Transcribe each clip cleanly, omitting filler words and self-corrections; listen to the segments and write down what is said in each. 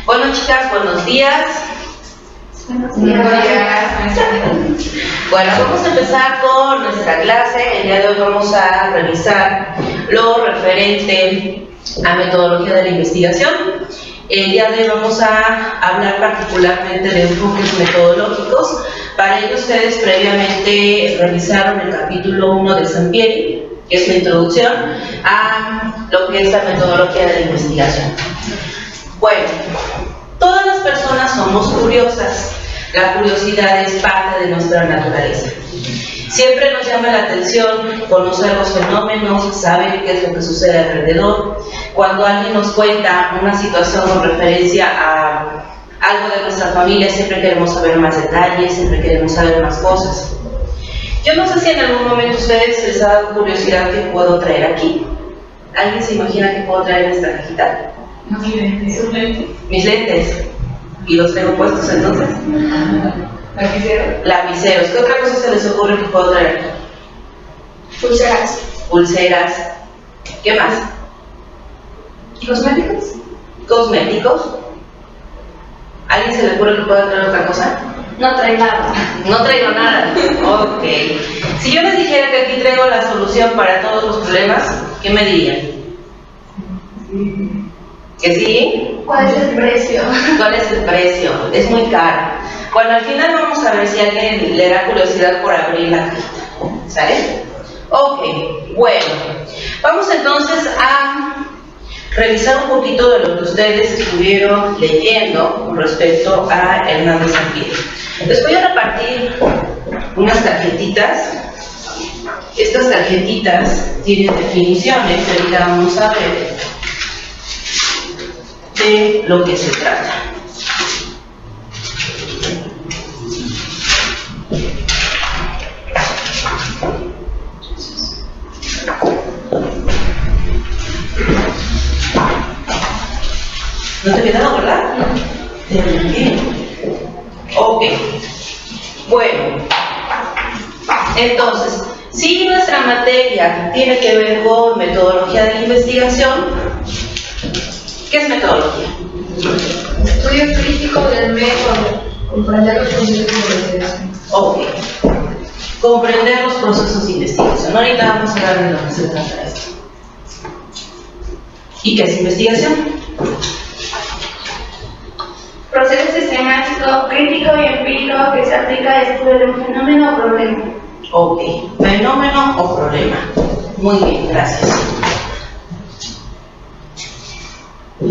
Bueno, chicas, buenos días. Buenos días. Bueno, vamos a empezar con nuestra clase. El día de hoy vamos a revisar lo referente a metodología de la investigación. El día de hoy vamos a hablar particularmente de enfoques metodológicos. Para ello ustedes previamente revisaron el capítulo 1 de Sampieri, que es la introducción a lo que es la metodología de la investigación. Bueno, todas las personas somos curiosas. La curiosidad es parte de nuestra naturaleza. Siempre nos llama la atención conocer los fenómenos, saber qué es lo que sucede alrededor. Cuando alguien nos cuenta una situación con referencia a algo de nuestra familia, siempre queremos saber más detalles, siempre queremos saber más cosas. Yo no sé si en algún momento a ustedes les ha dado curiosidad qué puedo traer aquí. ¿Alguien se imagina qué puedo traer en esta cajita? Mis lentes. ¿Y los tengo puestos entonces? Lapiceros. ¿Qué otra cosa se les ocurre que puedo traer aquí? Pulseras. ¿Qué más? Cosméticos. ¿Alguien se le ocurre que pueda traer otra cosa? No trae nada. No traigo nada. Ok. Si yo les dijera que aquí traigo la solución para todos los problemas, ¿qué me dirían? ¿Que sí? ¿Cuál es el precio? ¿Cuál es el precio? Es muy caro. Bueno, al final vamos a ver si a alguien le da curiosidad por abrir la cajita. ¿Sale? Ok, bueno. Vamos entonces a revisar un poquito de lo que ustedes estuvieron leyendo con respecto a Hernández Sampieri. Les voy a repartir unas tarjetitas. Estas tarjetitas tienen definiciones, ahorita vamos a ver de lo que se trata. ¿No te he quedado, verdad? Bien. Ok. Bueno, entonces, si nuestra materia tiene que ver con metodología de la investigación, ¿qué es metodología? Estudio crítico del método. Comprender los procesos de investigación. Ok. Comprender los procesos de investigación. Ahorita vamos a hablar de lo que se trata esto. ¿Y qué es investigación? Proceso sistemático, crítico y empírico que se aplica al estudio de un fenómeno o problema. Ok. Fenómeno o problema. Muy bien, gracias.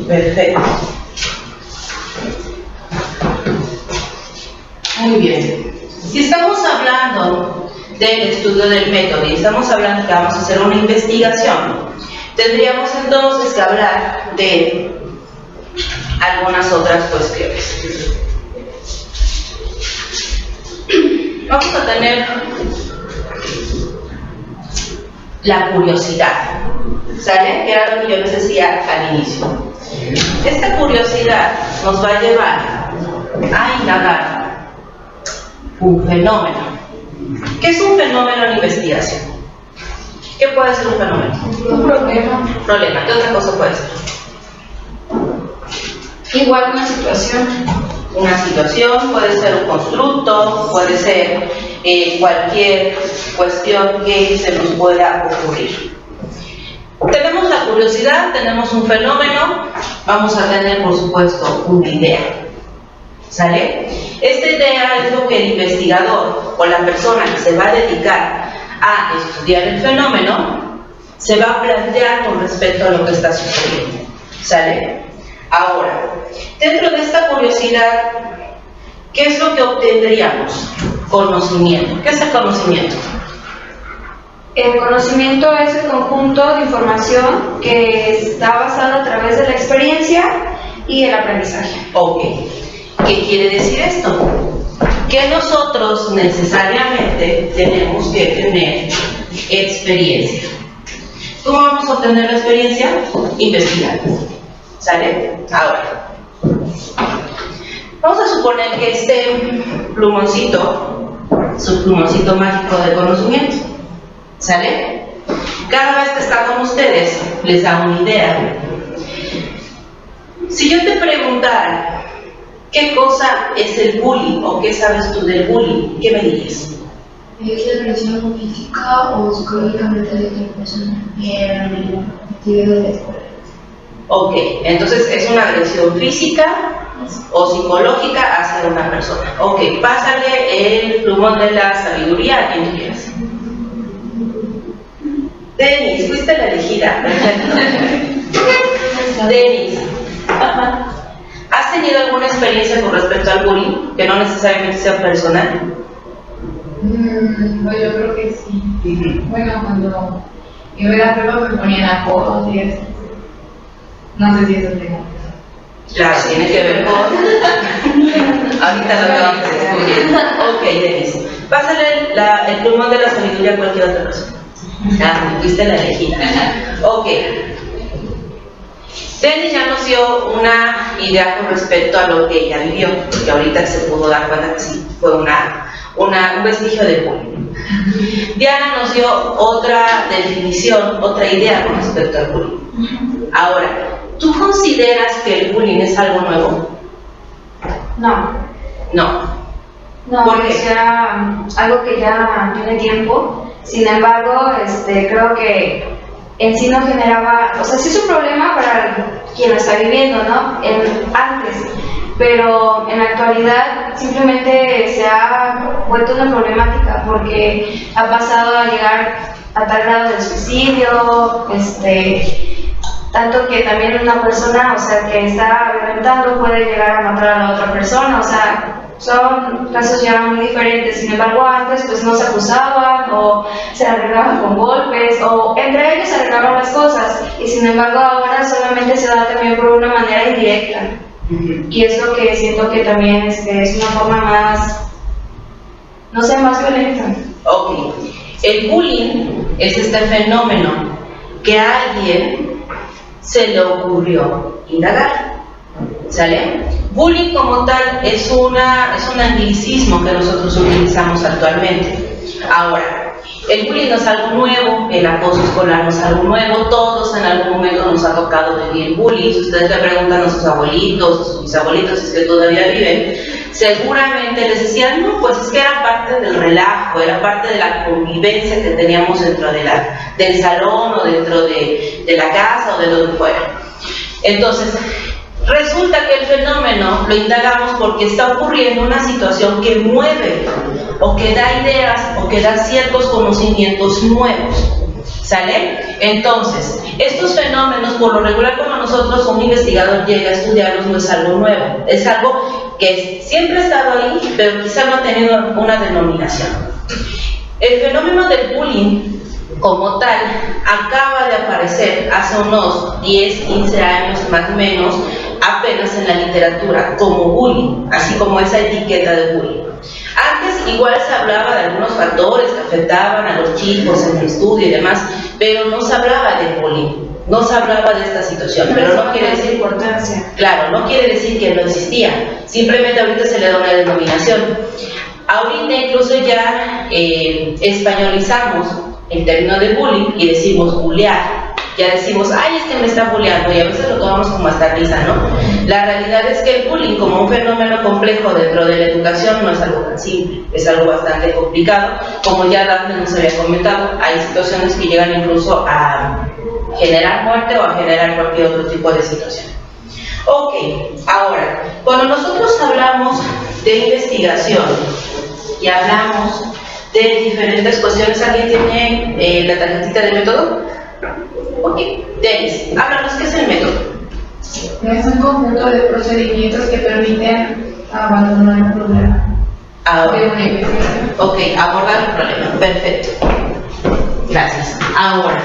Perfecto. Muy bien. Si estamos hablando del estudio del método y estamos hablando que vamos a hacer una investigación, tendríamos entonces que hablar de algunas otras cuestiones. Vamos a tener la curiosidad, ¿sale? Que era lo que yo les decía al inicio. Esta curiosidad nos va a llevar a indagar un fenómeno. ¿Qué es un fenómeno en investigación? ¿Qué puede ser un fenómeno? Un problema. Problema. ¿Qué otra cosa puede ser? Igual una situación. Una situación, puede ser un constructo, puede ser cualquier cuestión que se nos pueda ocurrir. Tenemos la curiosidad, tenemos un fenómeno, vamos a tener por supuesto una idea. ¿Sale? Esta idea es lo que el investigador o la persona que se va a dedicar a estudiar el fenómeno se va a plantear con respecto a lo que está sucediendo. ¿Sale? Ahora, dentro de esta curiosidad, ¿qué es lo que obtendríamos? Conocimiento. ¿Qué es el conocimiento? El conocimiento es el conjunto de información que está basado a través de la experiencia y el aprendizaje. Ok. ¿Qué quiere decir esto? Que nosotros necesariamente tenemos que tener experiencia. ¿Cómo vamos a obtener la experiencia? Investigando. ¿Sale? Ahora, vamos a suponer que este plumoncito es un plumoncito mágico de conocimiento. ¿Sale? Cada vez que está con ustedes, les da una idea. Si yo te preguntara, ¿qué cosa es el bullying o qué sabes tú del bullying? ¿Qué me dirías? ¿Es la agresión física o psicológicamente de otra persona en la actividad de la escuela? Ok, entonces es una agresión física o psicológica hacia una persona. Ok, pásale el plumón de la sabiduría a quien tú quieras. Denis, fuiste la elegida. Denis, ¿has tenido alguna experiencia con respecto al bullying que no necesariamente sea personal? Pues yo creo que sí. Bueno, cuando yo era prueba me ponían apodos y eso. No sé si eso tengo. Claro, tiene que ver con... Ahorita lo vamos a descubrir. Ok, Denis, pásale el plumón de la sabiduría a cualquier otra persona. Fuiste la elegida. Ok. Denis ya nos dio una idea con respecto a lo que ella vivió, porque ahorita se pudo dar cuenta que sí, fue un vestigio de bullying. Diana nos dio otra definición, otra idea con respecto al bullying. Ahora, ¿tú consideras que el bullying es algo nuevo? No. No. No, ¿Por qué? sea algo que ya tiene tiempo. Sin embargo, creo que en sí no generaba, o sea, sí es un problema para quien lo está viviendo, ¿no? Antes, pero en la actualidad simplemente se ha vuelto una problemática porque ha pasado a llegar a tal grado del suicidio, tanto que también una persona, o sea, que está violentando puede llegar a matar a la otra persona, o sea, son casos ya muy diferentes. Sin embargo, antes pues no se acusaban o se arreglaban con golpes o entre ellos se arreglaban las cosas, y sin embargo ahora solamente se da también por una manera indirecta, y es lo que siento que también es una forma más, no sé, más violenta. Ok, el bullying es este fenómeno que a alguien se le ocurrió indagar, ¿sale? Bullying como tal es un anglicismo que nosotros utilizamos actualmente. Ahora, el bullying no es algo nuevo, el acoso escolar no es algo nuevo, todos en algún momento nos ha tocado vivir bullying. Si ustedes le preguntan a sus abuelitos, a sus bisabuelitos, si es que todavía viven, seguramente les decían, no, pues es que era parte del relajo, era parte de la convivencia que teníamos dentro del salón o dentro de la casa o de donde fuera. Entonces, resulta que el fenómeno lo indagamos porque está ocurriendo una situación que mueve o que da ideas o que da ciertos conocimientos nuevos, ¿sale? Entonces, estos fenómenos, por lo regular, cuando nosotros, un investigador llega a estudiarlos, no es algo nuevo, es algo que siempre ha estado ahí, pero quizá no ha tenido una denominación. El fenómeno del bullying como tal acaba de aparecer hace unos 10, 15 años más o menos, apenas en la literatura, como bullying, así como esa etiqueta de bullying. Antes igual se hablaba de algunos factores que afectaban a los chicos en el estudio y demás, pero no se hablaba de bullying, no se hablaba de esta situación, pero no quiere decir importancia. Claro, no quiere decir que no existía, simplemente ahorita se le da una denominación. Ahorita incluso ya españolizamos el término de bullying y decimos bullear. Ya decimos, ay, es que me está bulleando, y a veces lo tomamos como hasta risa, ¿no? La realidad es que el bullying, como un fenómeno complejo dentro de la educación, no es algo tan simple, es algo bastante complicado. Como ya Daphne nos había comentado, hay situaciones que llegan incluso a generar muerte o a generar cualquier otro tipo de situación. Ok, ahora, cuando nosotros hablamos de investigación y hablamos de diferentes cuestiones, ¿alguien tiene la tarjetita de método? Ok, Denis, háblanos, ¿qué es el método? Es un conjunto de procedimientos que permiten abandonar un problema de una investigación. Ok, abordar un problema, perfecto. Gracias. Ahora,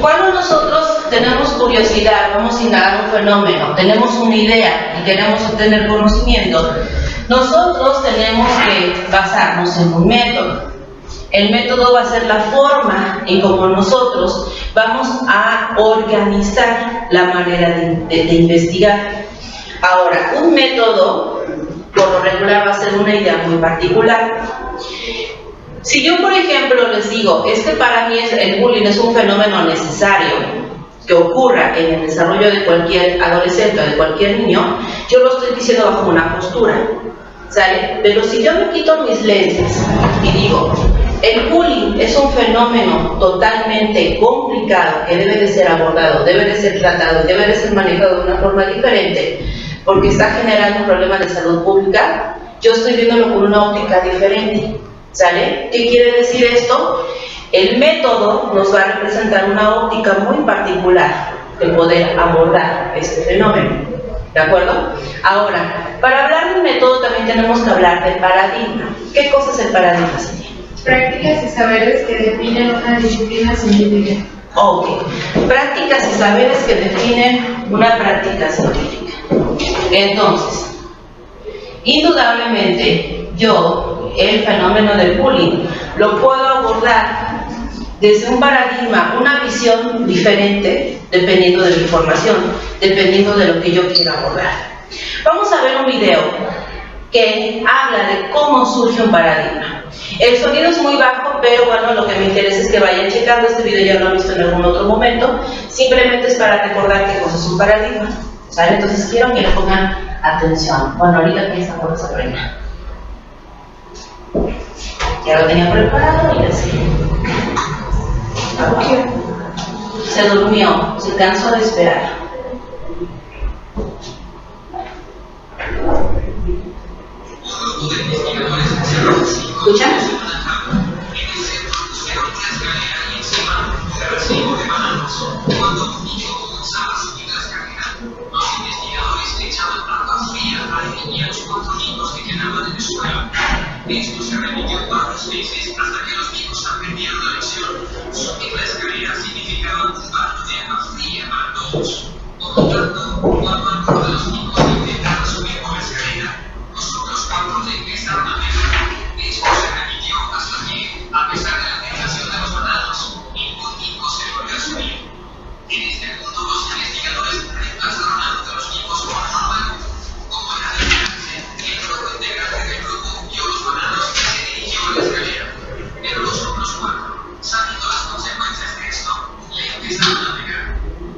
cuando nosotros tenemos curiosidad, vamos a indagar un fenómeno, tenemos una idea y queremos obtener conocimiento, nosotros tenemos que basarnos en un método. El método va a ser la forma en cómo nosotros vamos a organizar la manera de investigar. Ahora, un método, por lo regular, va a ser una idea muy particular. Si yo, por ejemplo, les digo, es que para mí el bullying es un fenómeno necesario, que ocurra en el desarrollo de cualquier adolescente o de cualquier niño, yo lo estoy diciendo bajo una postura, ¿sale? Pero si yo me quito mis lentes y digo, el bullying es un fenómeno totalmente complicado que debe de ser abordado, debe de ser tratado, debe de ser manejado de una forma diferente, porque está generando un problema de salud pública, yo estoy viéndolo con una óptica diferente, ¿sale? ¿Qué quiere decir esto? El método nos va a representar una óptica muy particular de poder abordar este fenómeno, ¿de acuerdo? Ahora, para hablar de un método también tenemos que hablar del paradigma. ¿Qué cosa es el paradigma, Cintia? Prácticas y saberes que definen una disciplina científica. Ok, prácticas y saberes que definen una práctica científica. Entonces, indudablemente, yo el fenómeno del bullying lo puedo abordar desde un paradigma, una visión diferente, dependiendo de la información, dependiendo de lo que yo quiera abordar. Vamos a ver un video que habla de cómo surge un paradigma. El sonido es muy bajo, pero bueno, lo que me interesa es que vayan checando. Este video ya lo han visto en algún otro momento. Simplemente es para recordar qué cosa es un paradigma, ¿sale? Entonces quiero que le pongan atención. Bueno, ahorita piensan cómo se aprenda. Ya lo tenía preparado y así. Se durmió, se cansó de esperar. ¿Escuchan? Esto se repitió 4 veces hasta que los niños aprendieron la lección. Subir la escalera significaba un baño de agua fría para todos. Por lo tanto, cuando alguno de los niños intentaba subir por la escalera, los otros 4 le empezaron a pegar. Esto se repitió hasta que, a pesar de la tentación de los bananos, ningún niño se volvió a subir. En este punto, los investigadores reemplazaron a uno de los niños por un humano. Como era de esperarse, el nuevo integrante del grupo vio los bananos y se dirigió a la escalera. Pero los otros 4, sabiendo las consecuencias de esto, le empezaron a pegar.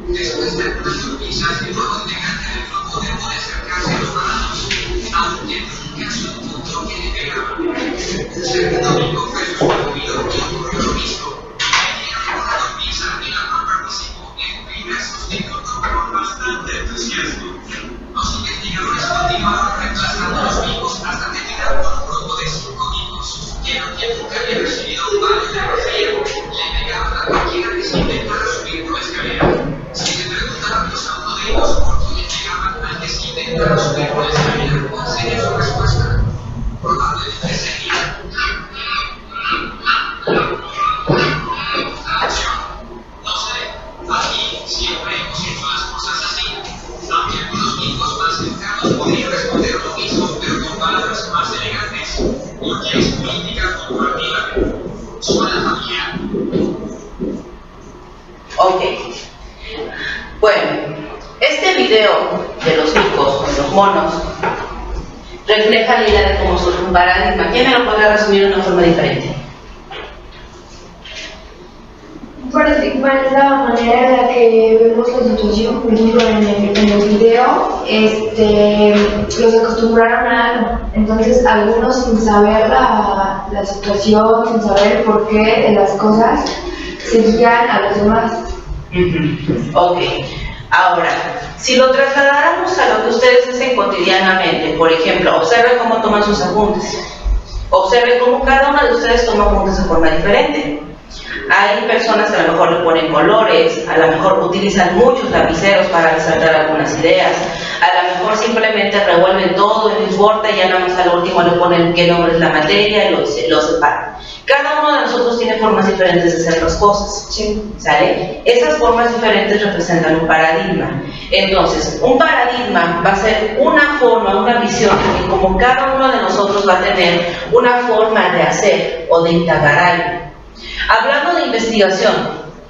Después de algunas golpizas, el nuevo integrante del grupo dejó de acercarse a los bananos, aunque nunca supo que le pegaban. El segundo amigo fue suspendido y ocurrió lo mismo. Le dieron una golpiza y la cual participó en diversos tipos con bastante entusiasmo. Los investigadores continuaron reemplazando a los vivos hasta terminar con un grupo de 5 vivos, que aunque nunca había recibido un baño de agua fría, le pegaban a cualquiera que se intentara subir por la escalera. Si le preguntáramos a uno de ellos por qué le pegaban al que se intentara subir por la escalera, ¿cuál sería su respuesta? Probablemente sería no sé, aquí siempre hemos hecho las cosas así. Aunque algunos niños más cercanos podrían responder lo mismo, pero con palabras más elegantes, porque es política corporativa. Suena familiar. Ok. Bueno, este video de los micos, de los monos, refleja la idea de cómo surge un paradigma. ¿Quién me lo podrá resumir de una forma diferente? Un paradigma es la manera en la que vemos la situación. Por ejemplo, en el video, los acostumbraron a algo. Entonces, algunos sin saber la situación, sin saber el porqué de las cosas, seguían a los demás. Ok. Ahora, si lo trasladáramos a lo que ustedes hacen cotidianamente, por ejemplo, observen cómo toman sus apuntes. Observen cómo cada uno de ustedes toma apuntes de forma diferente. Hay personas que a lo mejor le ponen colores, a lo mejor utilizan muchos lapiceros para resaltar algunas ideas, a lo mejor simplemente revuelven todo en un Word y ya nada más al último le ponen qué nombre es la materia y lo separan. Cada uno de nosotros tiene formas diferentes de hacer las cosas, ¿sale? Esas formas diferentes representan un paradigma. Entonces, un paradigma va a ser una forma, una visión, y como cada uno de nosotros va a tener una forma de hacer o de indagar algo. Hablando de investigación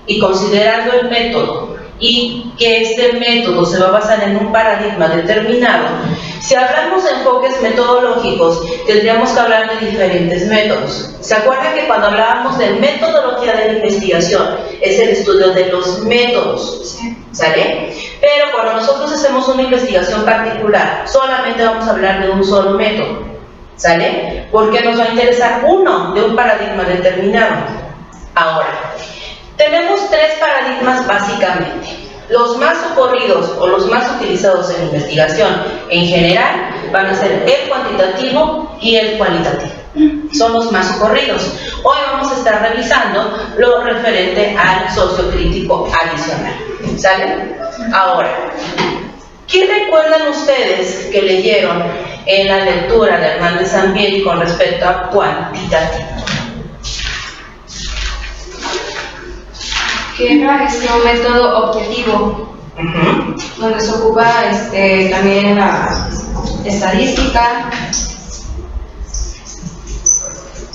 y considerando el método y que este método se va a basar en un paradigma determinado, Si hablamos de enfoques metodológicos, tendríamos que hablar de diferentes métodos. ¿Se acuerdan que cuando hablábamos de metodología de la investigación, es el estudio de los métodos? ¿Sale? Pero cuando nosotros hacemos una investigación particular, solamente vamos a hablar de un solo método. ¿Sale? Porque nos va a interesar uno de un paradigma determinado. Ahora, tenemos tres paradigmas básicamente. Los más socorridos o los más utilizados en investigación en general van a ser el cuantitativo y el cualitativo. Son los más socorridos. Hoy vamos a estar revisando lo referente al sociocrítico adicional. ¿Sale? Ahora, ¿qué recuerdan ustedes que leyeron en la lectura de Hernández Sampieri con respecto a cuantitativo? Que era un método objetivo, donde se ocupa también la estadística.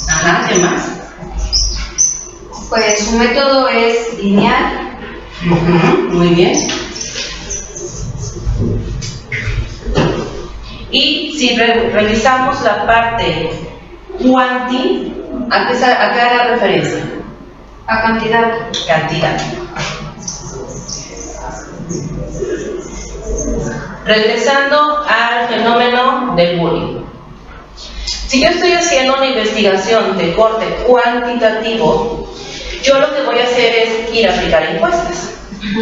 Ajá, ¿qué más? Pues su método es lineal. Muy bien. Y si revisamos la parte cuanti, ¿a qué hará referencia? A cantidad. Cantidad. Regresando al fenómeno del bullying. Si yo estoy haciendo una investigación de corte cuantitativo, yo lo que voy a hacer es ir a aplicar encuestas.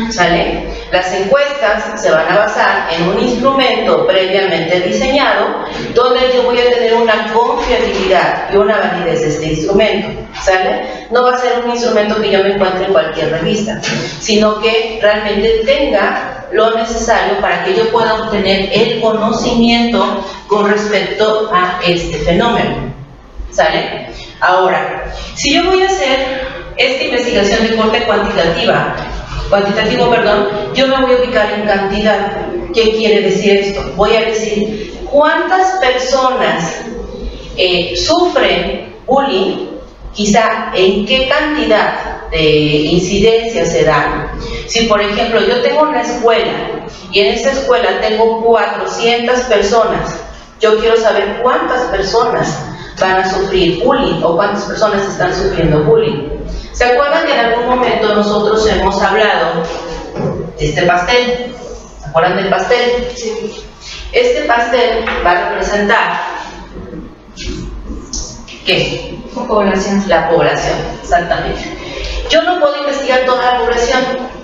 ¿Sale? Las encuestas se van a basar en un instrumento previamente diseñado donde yo voy a tener una confiabilidad y una validez de este instrumento. ¿Sale? No va a ser un instrumento que yo me encuentre en cualquier revista, sino que realmente tenga lo necesario para que yo pueda obtener el conocimiento con respecto a este fenómeno. ¿Sale? Ahora, si yo voy a hacer esta investigación de corte cuantitativo, yo me voy a ubicar en cantidad. ¿Qué quiere decir esto? Voy a decir cuántas personas sufren bullying, quizá en qué cantidad de incidencia se da. Si por ejemplo yo tengo una escuela y en esa escuela tengo 400 personas, yo quiero saber cuántas personas van a sufrir bullying o cuántas personas están sufriendo bullying. ¿Se acuerdan que en algún momento nosotros hemos hablado de este pastel? ¿Se acuerdan del pastel? Sí. Este pastel va a representar ¿qué? La población. La población, exactamente. Yo no puedo investigar toda la población,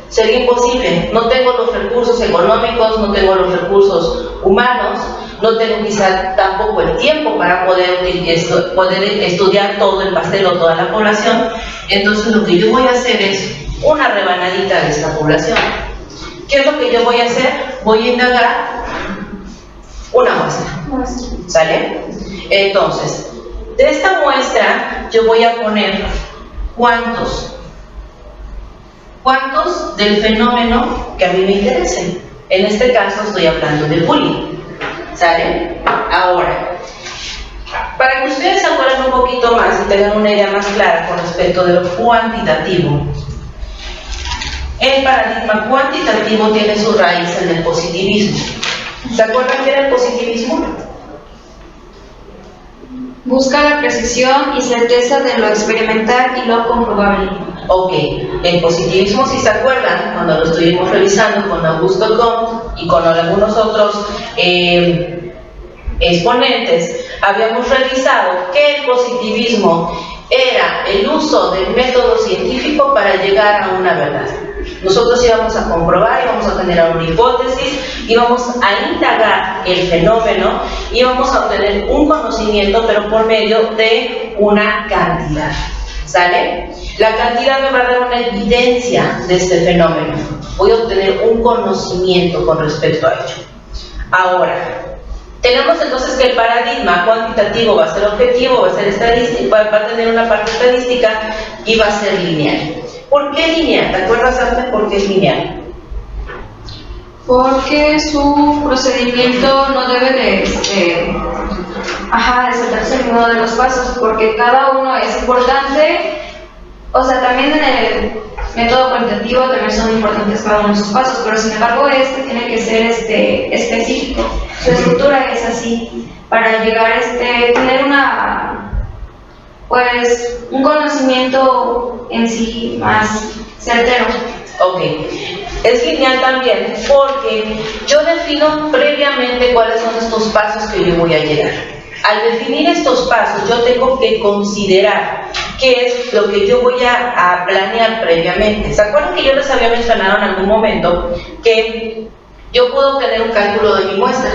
sería imposible. No tengo los recursos económicos, no tengo los recursos humanos, no tengo quizá tampoco el tiempo para poder estudiar todo el pastel o toda la población. Entonces lo que yo voy a hacer es una rebanadita de esta población. ¿Qué es lo que yo voy a hacer? Voy a indagar una muestra. ¿Sale? Entonces, de esta muestra yo voy a poner ¿cuántos del fenómeno que a mí me interese? En este caso estoy hablando de bullying. ¿Sale? Ahora, para que ustedes se acuerden un poquito más y tengan una idea más clara con respecto de lo cuantitativo, el paradigma cuantitativo tiene su raíz en el positivismo. ¿Se acuerdan qué era el positivismo? Busca la precisión y certeza de lo experimental y lo comprobable. Ok, el positivismo, si se acuerdan, cuando lo estuvimos revisando con Augusto Comte y con algunos otros exponentes, habíamos revisado que el positivismo era el uso del método científico para llegar a una verdad. Nosotros íbamos a comprobar, íbamos a generar una hipótesis, íbamos a indagar el fenómeno, íbamos a obtener un conocimiento, pero por medio de una cantidad. ¿Sale? La cantidad me va a dar una evidencia de este fenómeno. Voy a obtener un conocimiento con respecto a ello. Ahora, tenemos entonces que el paradigma cuantitativo va a ser objetivo, va a ser estadístico, va a tener una parte estadística y va a ser lineal. ¿Por qué lineal? ¿Te acuerdas antes por qué es lineal? Porque su procedimiento no debe de saltarse ninguno de los pasos, porque cada uno es importante. O sea, también en el método cuantitativo también son importantes cada uno de sus pasos, pero sin embargo este tiene que ser específico. su estructura es así, para llegar a tener un conocimiento en sí más certero. Ok, es lineal también porque yo defino previamente cuáles son estos pasos que yo voy a llegar. Al definir estos pasos, yo tengo que considerar qué es lo que yo voy a planear previamente. ¿Se acuerdan que yo les había mencionado en algún momento que yo puedo tener un cálculo de mi muestra?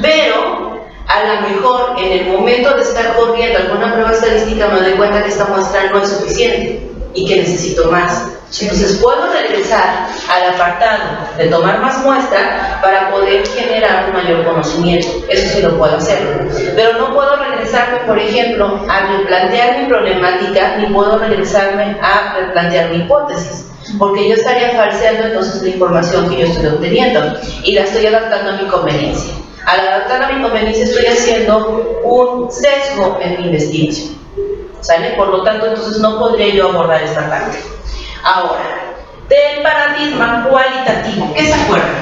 Pero a lo mejor en el momento de estar corriendo alguna prueba estadística me doy cuenta que esta muestra no es suficiente y que necesito más. Entonces puedo regresar al apartado de tomar más muestra para poder generar un mayor conocimiento. Eso sí lo puedo hacer. Pero no puedo regresarme, por ejemplo, a replantear mi problemática, ni puedo regresarme a replantear mi hipótesis, porque yo estaría falseando entonces la información que yo estoy obteniendo y la estoy adaptando a mi conveniencia. Al adaptar a mi conveniencia estoy haciendo un sesgo en mi investigación, ¿sale? Por lo tanto, entonces no podría yo abordar esta parte. Ahora, del paradigma cualitativo, ¿qué se acuerdan?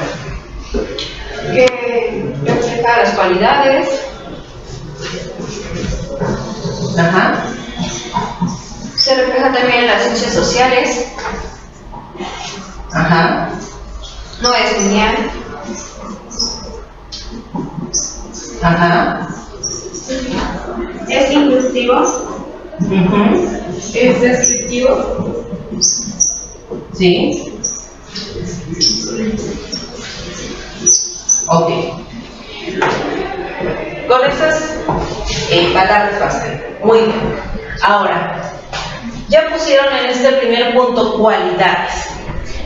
Que refleja las cualidades. Ajá. Se refleja también en las ciencias sociales. Ajá. No es lineal. Ajá. Es inductivo. Es descriptivo. Sí. Ok. Con esas palabras bastan. Muy bien. Ahora, ya pusieron en este primer punto cualidades.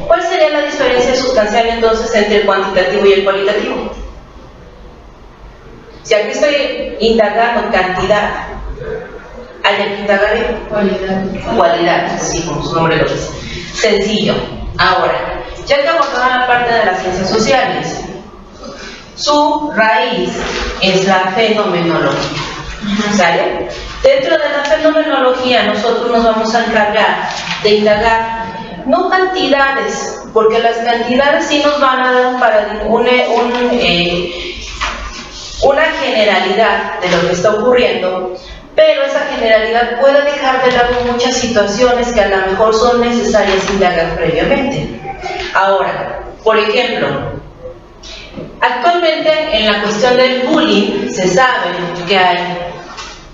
¿Cuál sería la diferencia sustancial entonces entre el cuantitativo y el cualitativo? Si aquí estoy indagando cantidad, hay que indagar cualidad, así como su nombre lo dice. Sencillo. Ahora, ya que abordaron la parte de las ciencias sociales, su raíz es la fenomenología. ¿Sale? Dentro de la fenomenología nosotros nos vamos a encargar de indagar no cantidades, porque las cantidades sí nos van a dar una generalidad de lo que está ocurriendo, pero esa generalidad puede dejar de lado muchas situaciones que a lo mejor son necesarias indagar previamente. Ahora, por ejemplo, actualmente en la cuestión del bullying se sabe que hay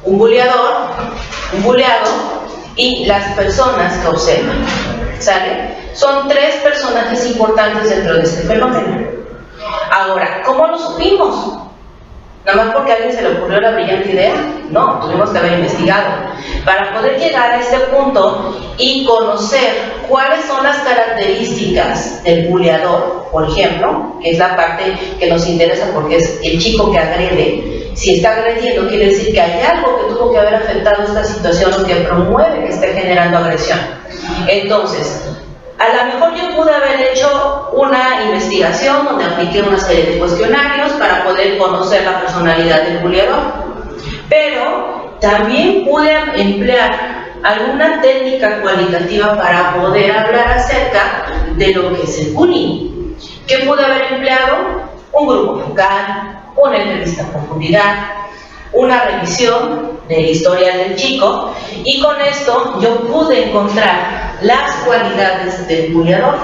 un buleador, un buleado y las personas que observan. ¿Sale? Son tres personajes importantes dentro de este fenómeno. Ahora, ¿cómo lo supimos? ¿Nada más porque a alguien se le ocurrió la brillante idea? No, tuvimos que haber investigado. Para poder llegar a este punto y conocer cuáles son las características del buleador, por ejemplo, que es la parte que nos interesa porque es el chico que agrede. Si está agrediendo, quiere decir que hay algo que tuvo que haber afectado esta situación o que promueve que esté generando agresión. Entonces, a lo mejor yo pude haber hecho una investigación donde apliqué una serie de cuestionarios para poder conocer la personalidad del buleador, pero también pude emplear alguna técnica cualitativa para poder hablar acerca de lo que es el bullying. ¿Qué pude haber empleado? Un grupo focal, una entrevista en profundidad, una revisión de la historia del chico, y con esto yo pude encontrar las cualidades del buleador.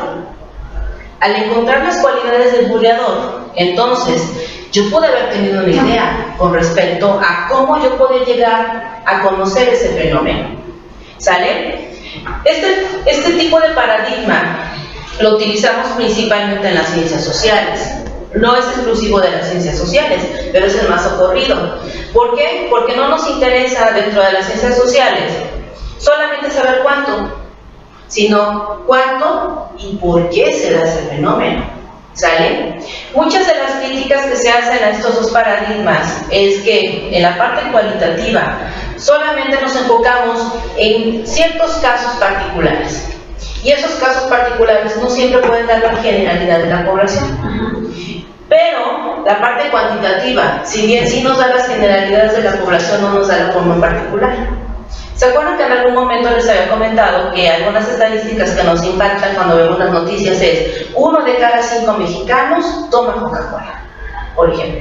Al encontrar las cualidades del buleador, entonces yo pude haber tenido una idea con respecto a cómo yo puedo llegar a conocer ese fenómeno. ¿Sale? Este tipo de paradigma lo utilizamos principalmente en las ciencias sociales. No es exclusivo de las ciencias sociales, pero es el más ocurrido. ¿Por qué? Porque no nos interesa dentro de las ciencias sociales solamente saber cuánto, sino cuánto y por qué se da ese fenómeno. ¿Sale? Muchas de las críticas que se hacen a estos dos paradigmas es que en la parte cualitativa solamente nos enfocamos en ciertos casos particulares. Y esos casos particulares no siempre pueden dar la generalidad de la población. Pero la parte cuantitativa, si bien sí nos da las generalidades de la población, no nos da la forma en particular. ¿Se acuerdan que en algún momento les había comentado que algunas estadísticas que nos impactan cuando vemos las noticias es 1 de cada 5 mexicanos toma Coca-Cola? por ejemplo.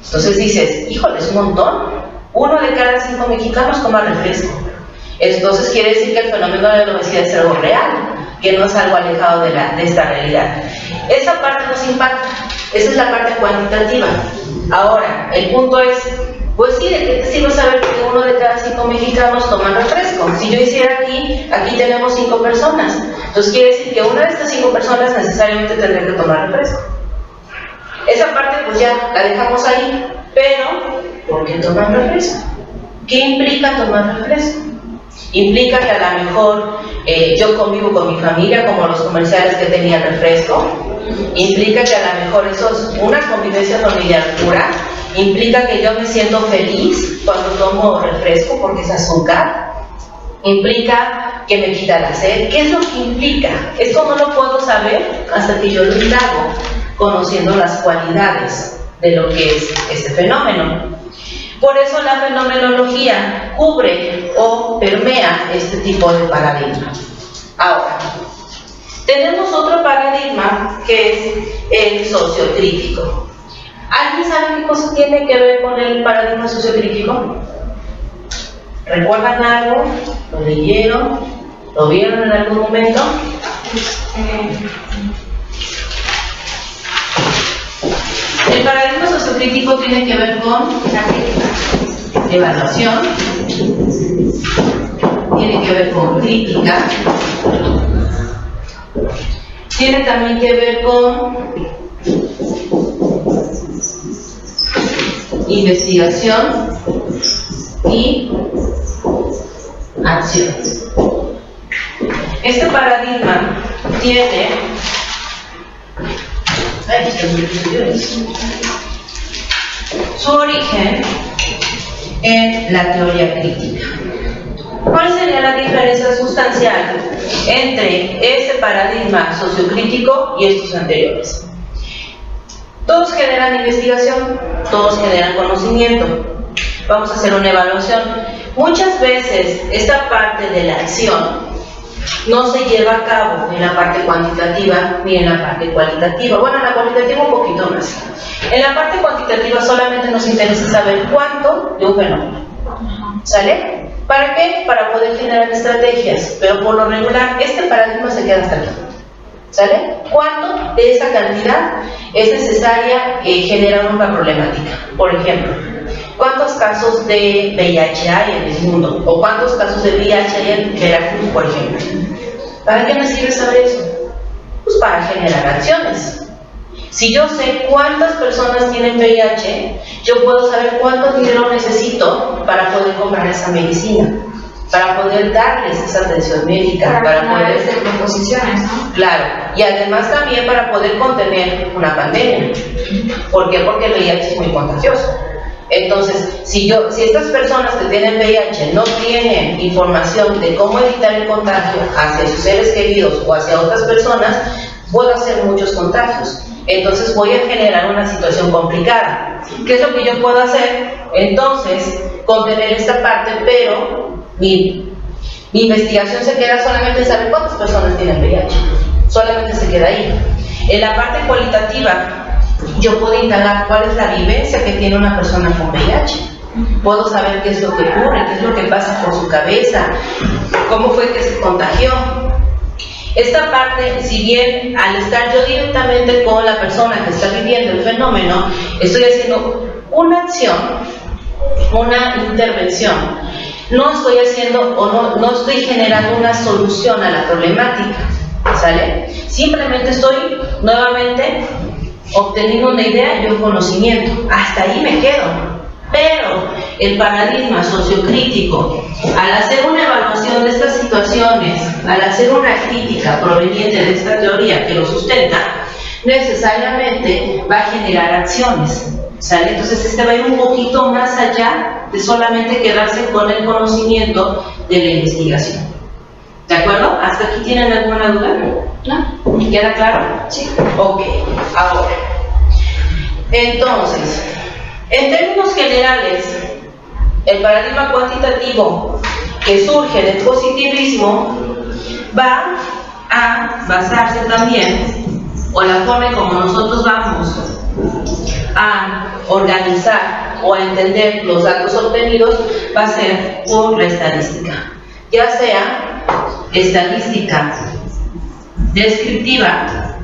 Entonces dices, híjole, es un montón. 1 de cada 5 mexicanos toma refresco. Entonces quiere decir que el fenómeno de la obesidad es algo real, que no es algo alejado de esta realidad. Esa parte nos impacta, esa es la parte cuantitativa. Ahora, el punto es, pues sí, ¿de qué te sirve saber que 1 de cada 5 mexicanos toman refresco? Si yo hiciera aquí tenemos 5 personas. Entonces quiere decir que una de estas 5 personas necesariamente tendría que tomar refresco. Esa parte pues ya la dejamos ahí, pero ¿por qué toman refresco? ¿Qué implica tomar refresco? Implica que a lo mejor yo convivo con mi familia, como los comerciales que tenían refresco. Implica que a lo mejor eso es una convivencia familiar pura. Implica que yo me siento feliz cuando tomo refresco porque es azúcar. Implica que me quita la sed. ¿Qué es lo que implica? Esto no lo puedo saber hasta que yo lo indago, conociendo las cualidades de lo que es este fenómeno. Por eso la fenomenología cubre o permea este tipo de paradigma. Ahora, tenemos otro paradigma que es el sociocrítico. ¿Alguien sabe qué cosa tiene que ver con el paradigma sociocrítico? ¿Recuerdan algo? ¿Lo leyeron? ¿Lo vieron en algún momento? El paradigma sociocrítico tiene que ver con la evaluación, tiene que ver con crítica, tiene también que ver con investigación y acción. Este paradigma tiene su origen en la teoría crítica. ¿Cuál sería la diferencia sustancial entre este paradigma sociocrítico y estos anteriores? Todos generan investigación, todos generan conocimiento. Vamos a hacer una evaluación. Muchas veces esta parte de la acción no se lleva a cabo en la parte cuantitativa ni en la parte cualitativa. Bueno, en la cualitativa un poquito más. En la parte cuantitativa solamente nos interesa saber cuánto de un fenómeno. ¿Sale? ¿Para qué? Para poder generar estrategias. Pero por lo regular, este paradigma se queda hasta aquí. ¿Sale? ¿Cuánto de esa cantidad es necesaria generar una problemática? Por ejemplo, ¿cuántos casos de VIH hay en el mundo? ¿O cuántos casos de VIH hay en Veracruz, por ejemplo? ¿Para qué me sirve saber eso? Pues para generar acciones. Si yo sé cuántas personas tienen VIH, yo puedo saber cuánto dinero necesito para poder comprar esa medicina, para poder darles esa atención médica, para poder hacer proposiciones, ¿no? Claro, y además también para poder contener una pandemia. ¿Por qué? Porque el VIH es muy contagioso. Entonces, si estas personas que tienen VIH no tienen información de cómo evitar el contagio hacia sus seres queridos o hacia otras personas, puedo hacer muchos contagios. Entonces voy a generar una situación complicada. ¿Qué es lo que yo puedo hacer? Entonces, contener esta parte, pero mi investigación se queda solamente en saber cuántas personas tienen VIH. Solamente se queda ahí. En la parte cualitativa, yo puedo indagar cuál es la vivencia que tiene una persona con VIH. Puedo saber qué es lo que ocurre, qué es lo que pasa por su cabeza, cómo fue que se contagió. Esta parte, si bien al estar yo directamente con la persona que está viviendo el fenómeno, estoy haciendo una acción, una intervención, no estoy haciendo o no estoy generando una solución a la problemática, ¿sale? Simplemente estoy nuevamente obteniendo una idea y un conocimiento. Hasta ahí me quedo. Pero el paradigma sociocrítico, al hacer una evaluación de estas situaciones, al hacer una crítica proveniente de esta teoría que lo sustenta, necesariamente va a generar acciones, ¿sale? Entonces este va a ir un poquito más allá de solamente quedarse con el conocimiento de la investigación. ¿De acuerdo? ¿Hasta aquí tienen alguna duda? ¿No? ¿Queda claro? Sí. Ok, ahora. Entonces, en términos generales, el paradigma cuantitativo que surge del positivismo va a basarse también, o la forma en como nosotros vamos a organizar o a entender los datos obtenidos va a ser por la estadística, ya sea estadística descriptiva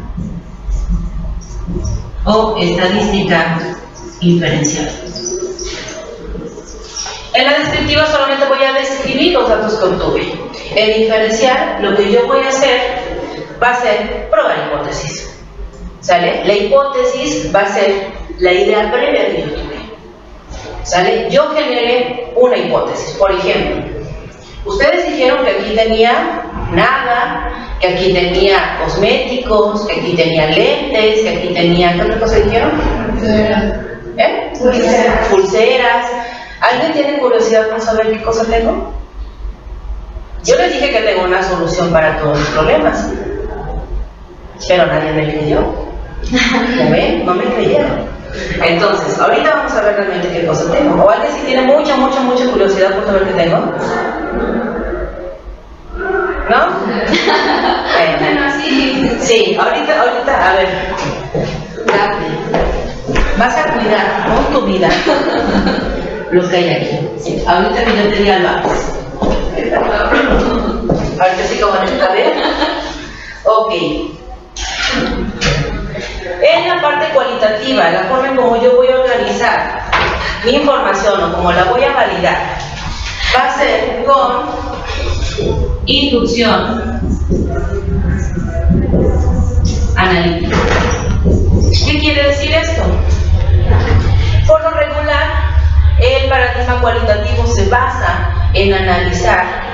o estadística inferencial. En la descriptiva solamente voy a describir los datos que obtuve. En inferencial, lo que yo voy a hacer va a ser probar hipótesis. ¿Sale? La hipótesis va a ser la idea previa que yo tuve. ¿Sale? Yo generé una hipótesis. Por ejemplo, ustedes dijeron que aquí tenía nada, que aquí tenía cosméticos, que aquí tenía lentes, que aquí tenía... ¿Qué otra cosa dijeron? Pulseras. ¿Alguien tiene curiosidad por saber qué cosa tengo? Yo les dije que tengo una solución para todos los problemas, pero nadie me creyó. ¿Lo ven? No me creyeron. Entonces, ahorita vamos a ver realmente qué cosa tengo. ¿O alguien si tiene mucha curiosidad por saber qué tengo? ¿No? Bueno, sí. Sí, ahorita, a ver. Vas a cuidar con tu vida lo que hay aquí. Sí. Ahorita yo tenía el lápiz. Ahorita sí como en esta vez. Ok. En la parte cualitativa, la forma en cómo yo voy a organizar mi información o cómo la voy a validar, va a ser con inducción analítica. ¿Qué quiere decir esto? Por lo regular, el paradigma cualitativo se basa en analizar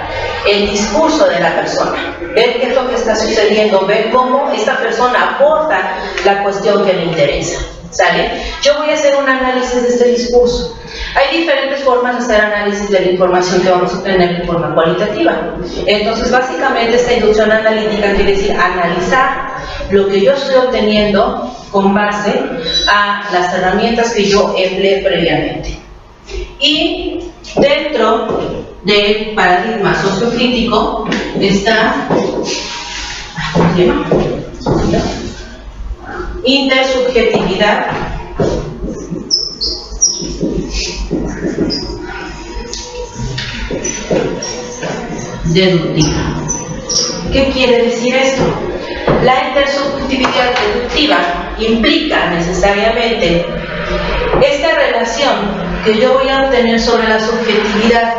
el discurso de la persona, ver qué es lo que está sucediendo, ver cómo esta persona aporta la cuestión que le interesa. ¿Sale? Yo voy a hacer un análisis de este discurso. Hay diferentes formas de hacer análisis de la información que vamos a obtener de forma cualitativa. Entonces, básicamente, esta inducción analítica quiere decir analizar lo que yo estoy obteniendo con base a las herramientas que yo empleé previamente. Y dentro del paradigma sociocrítico está, ¿cómo se llama? Intersubjetividad deductiva. ¿Qué quiere decir esto? La intersubjetividad deductiva implica necesariamente esta relación que yo voy a obtener sobre la subjetividad.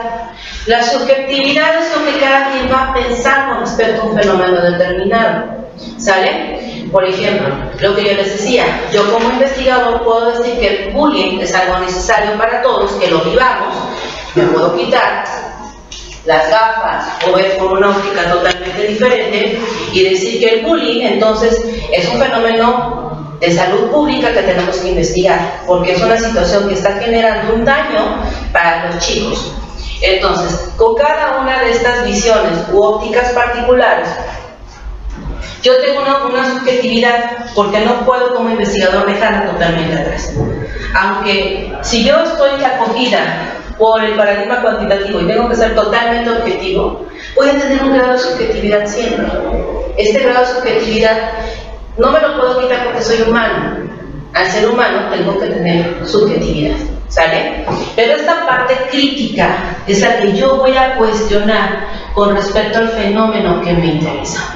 La subjetividad es lo que cada quien va a pensar con respecto a un fenómeno determinado. ¿Sale? Por ejemplo, lo que yo les decía, yo como investigador puedo decir que el bullying es algo necesario para todos, que lo vivamos, me puedo quitar las gafas o ver con una óptica totalmente diferente y decir que el bullying entonces es un fenómeno de salud pública que tenemos que investigar, porque es una situación que está generando un daño para los chicos. Entonces, con cada una de estas visiones u ópticas particulares, yo tengo una subjetividad porque no puedo como investigador dejarla totalmente atrás. Aunque si yo estoy acogida por el paradigma cuantitativo y tengo que ser totalmente objetivo, voy a tener un grado de subjetividad siempre. Este grado de subjetividad no me lo puedo quitar porque soy humano. Al ser humano tengo que tener subjetividad, ¿sale? Pero esta parte crítica es la que yo voy a cuestionar con respecto al fenómeno que me interesa,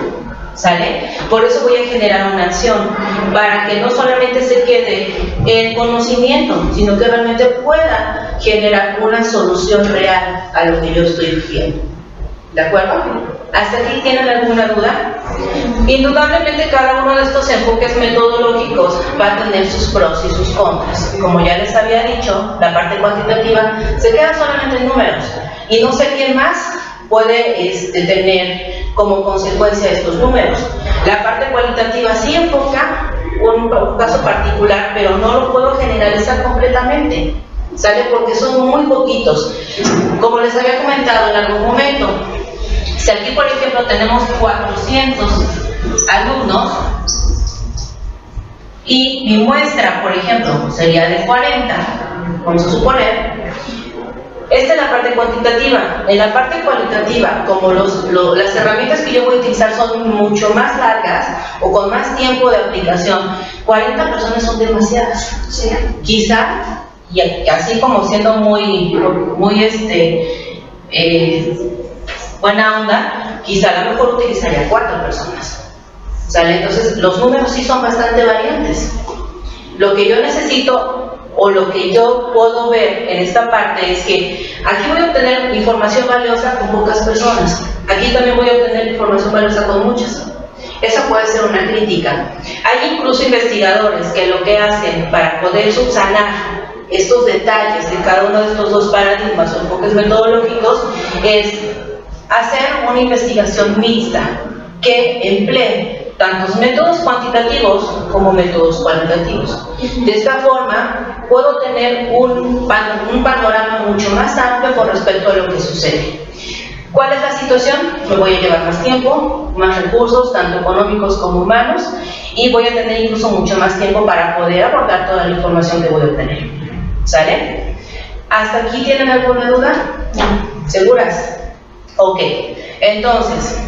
¿sale? Por eso voy a generar una acción, para que no solamente se quede el conocimiento, sino que realmente pueda generar una solución real a lo que yo estoy viviendo. ¿De acuerdo? ¿Hasta aquí tienen alguna duda? Indudablemente cada uno de estos enfoques metodológicos va a tener sus pros y sus contras. Como ya les había dicho, la parte cuantitativa se queda solamente en números y no sé quién más puede tener como consecuencia estos números. La parte cualitativa sí enfoca un caso particular, pero no lo puedo generalizar completamente, ¿sale? Porque son muy poquitos. Como les había comentado en algún momento, si aquí por ejemplo tenemos 400 alumnos y mi muestra por ejemplo sería de 40, vamos a suponer, Esta es la parte cuantitativa. En la parte cualitativa, como las herramientas que yo voy a utilizar son mucho más largas o con más tiempo de aplicación, 40 personas son demasiadas. Sí. Quizá, y así como siendo muy buena onda, quizá a lo mejor utilizaría 4 personas. ¿Sale? Entonces, los números sí son bastante variantes. Lo que yo necesito o lo que yo puedo ver en esta parte es que aquí voy a obtener información valiosa con pocas personas. Aquí también voy a obtener información valiosa con muchas. Esa puede ser una crítica. Hay incluso investigadores que lo que hacen para poder subsanar estos detalles de cada uno de estos dos paradigmas o enfoques metodológicos es hacer una investigación mixta que emplee tantos métodos cuantitativos como métodos cualitativos. De esta forma, puedo tener un panorama mucho más amplio con respecto a lo que sucede. ¿Cuál es la situación? Me voy a llevar más tiempo, más recursos, tanto económicos como humanos, y voy a tener incluso mucho más tiempo para poder aportar toda la información que voy a obtener. ¿Sale? ¿Hasta aquí tienen alguna duda? ¿Seguras? Ok. Entonces,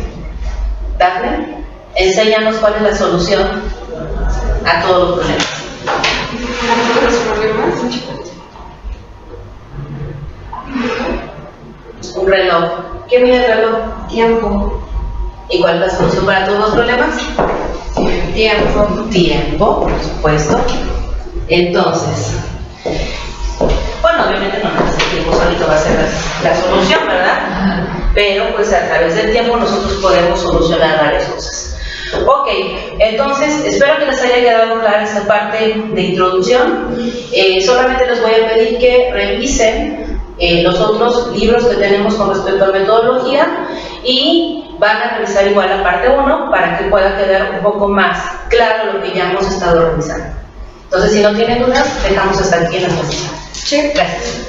Dafne, enséñanos cuál es la solución a todos los problemas. Un reloj. ¿Qué mide el reloj? Tiempo. ¿Y cuál es la solución para todos los problemas? Tiempo. Tiempo, por supuesto. Entonces, bueno, obviamente no el tiempo solito va a ser la solución, ¿verdad? Pero pues a través del tiempo nosotros podemos solucionar varias cosas. Ok, entonces espero que les haya quedado clara esta parte de introducción. Solamente les voy a pedir que revisen los otros libros que tenemos con respecto a metodología y van a revisar igual la parte 1 para que pueda quedar un poco más claro lo que ya hemos estado revisando. Entonces, si no tienen dudas, dejamos hasta aquí en la sesión. Sí. Gracias.